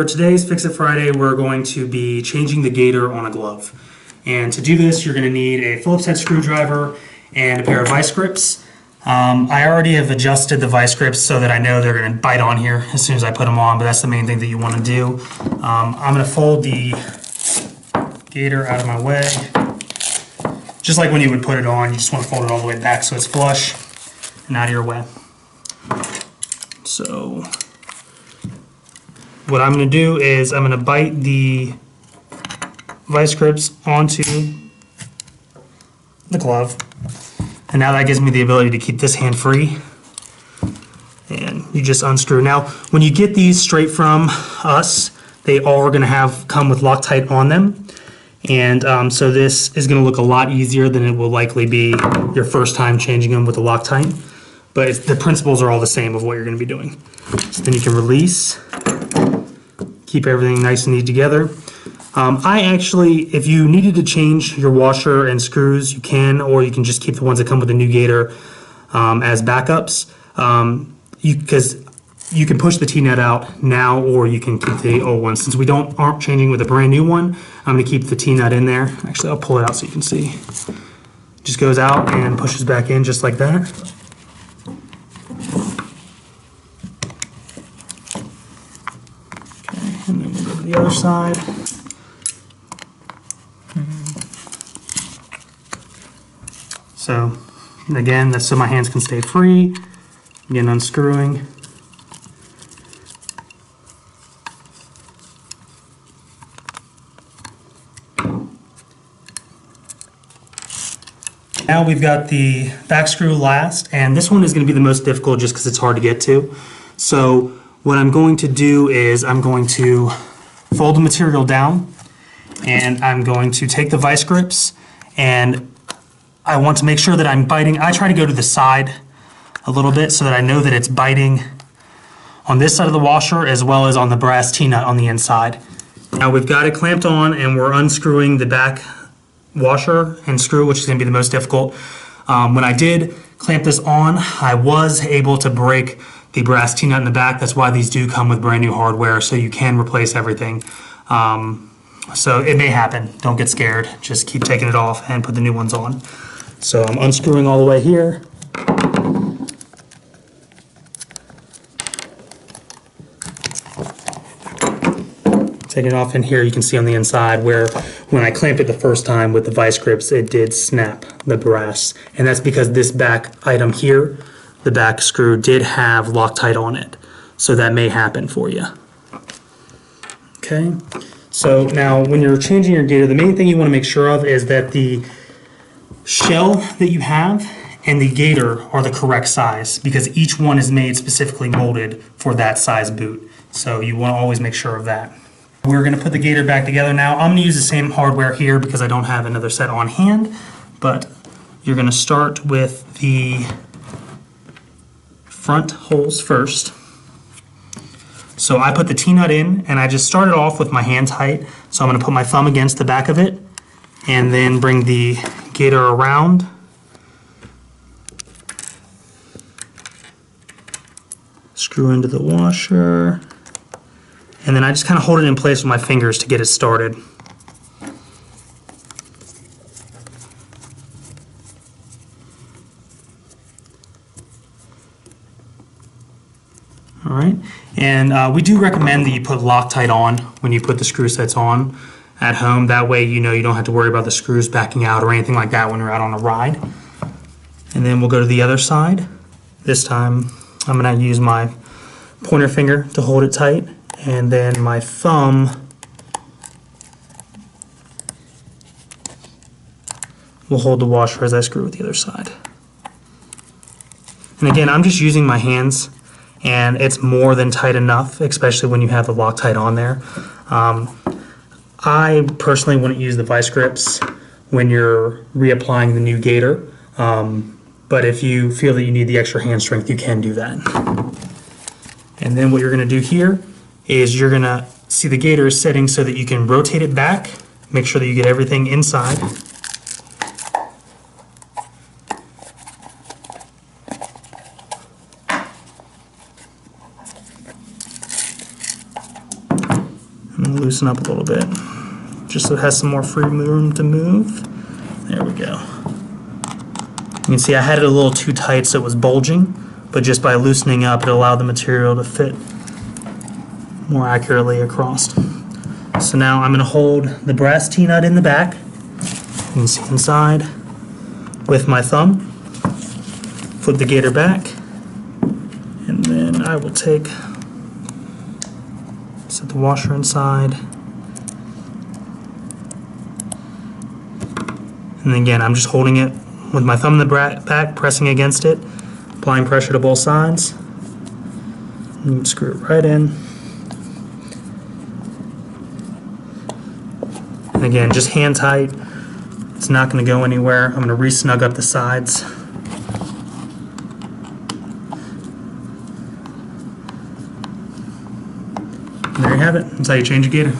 For today's Fix It Friday, we're going to be changing the gaiter on a glove. And to do this, you're going to need a Phillips head screwdriver and a pair of vice grips. I already have adjusted the vice grips so that I know they're going to bite on here as soon as I put them on, but that's the main thing that you want to do. I'm going to fold the gaiter out of my way. Just like when you would put it on, you just want to fold it all the way back so it's flush and out of your way. So what I'm going to do is I'm going to bite the vice grips onto the glove, and now that gives me the ability to keep this hand free, and you just unscrew. Now when you get these straight from us, they are going to come with Loctite on them, and so this is going to look a lot easier than it will likely be your first time changing them with the Loctite, but the principles are all the same of what you're going to be doing. So then you can release, keep everything nice and neat together. I actually, if you needed to change your washer and screws, you can, or you can just keep the ones that come with the new gaiter as backups, because you can push the T-nut out now, or you can keep the old one. Since we aren't changing with a brand new one, I'm going to keep the T-nut in there. Actually, I'll pull it out so you can see. Just goes out and pushes back in just like that. Okay, and then we'll go to the other side. So again, that's so my hands can stay free. Again, unscrewing. Now we've got the back screw last, and this one is going to be the most difficult just because it's hard to get to. So what I'm going to do is I'm going to fold the material down, and I'm going to take the vice grips, and I want to make sure that I'm biting. I try to go to the side a little bit so that I know that it's biting on this side of the washer as well as on the brass T-nut on the inside. Now we've got it clamped on, and we're unscrewing the back washer and screw, which is going to be the most difficult. When I did clamp this on, I was able to break the brass T-nut in the back. That's why these do come with brand new hardware, so you can replace everything. So it may happen. Don't get scared. Just keep taking it off and put the new ones on. So I'm unscrewing all the way here. Taking it off in here, you can see on the inside where when I clamped it the first time with the vice grips, it did snap the brass. And that's because this back item here, the back screw, did have Loctite on it. So that may happen for you. Okay, so now when you're changing your gaiter, the main thing you want to make sure of is that the shell that you have and the gaiter are the correct size, because each one is made specifically molded for that size boot. So you want to always make sure of that. We're going to put the gaiter back together now. I'm going to use the same hardware here because I don't have another set on hand, but you're going to start with the front holes first. So I put the T-nut in, and I just started off with my hand tight. So I'm going to put my thumb against the back of it and then bring the gaiter around. Screw into the washer. And then I just kind of hold it in place with my fingers to get it started. All right, and we do recommend that you put Loctite on when you put the screw sets on at home. That way you know you don't have to worry about the screws backing out or anything like that when you're out on a ride. And then we'll go to the other side. This time I'm going to use my pointer finger to hold it tight, and then my thumb will hold the washer as I screw with the other side. And again, I'm just using my hands, and it's more than tight enough, especially when you have the Loctite on there. I personally wouldn't use the vice grips when you're reapplying the new gaiter, but if you feel that you need the extra hand strength, you can do that. And then what you're going to do here is you're going to see the gaiter is setting so that you can rotate it back, make sure that you get everything inside. loosen up a little bit, just so it has some more free room to move. There we go. You can see I had it a little too tight so it was bulging, but just by loosening up it allowed the material to fit more accurately across. So now I'm going to hold the brass T-nut in the back, you can see inside, with my thumb, flip the gaiter back, and then I will set the washer inside. And again, I'm just holding it with my thumb in the back, pressing against it, applying pressure to both sides. And you screw it right in. And again, just hand tight. It's not going to go anywhere. I'm going to re-snug up the sides. And there you have it. That's how you change a gaiter.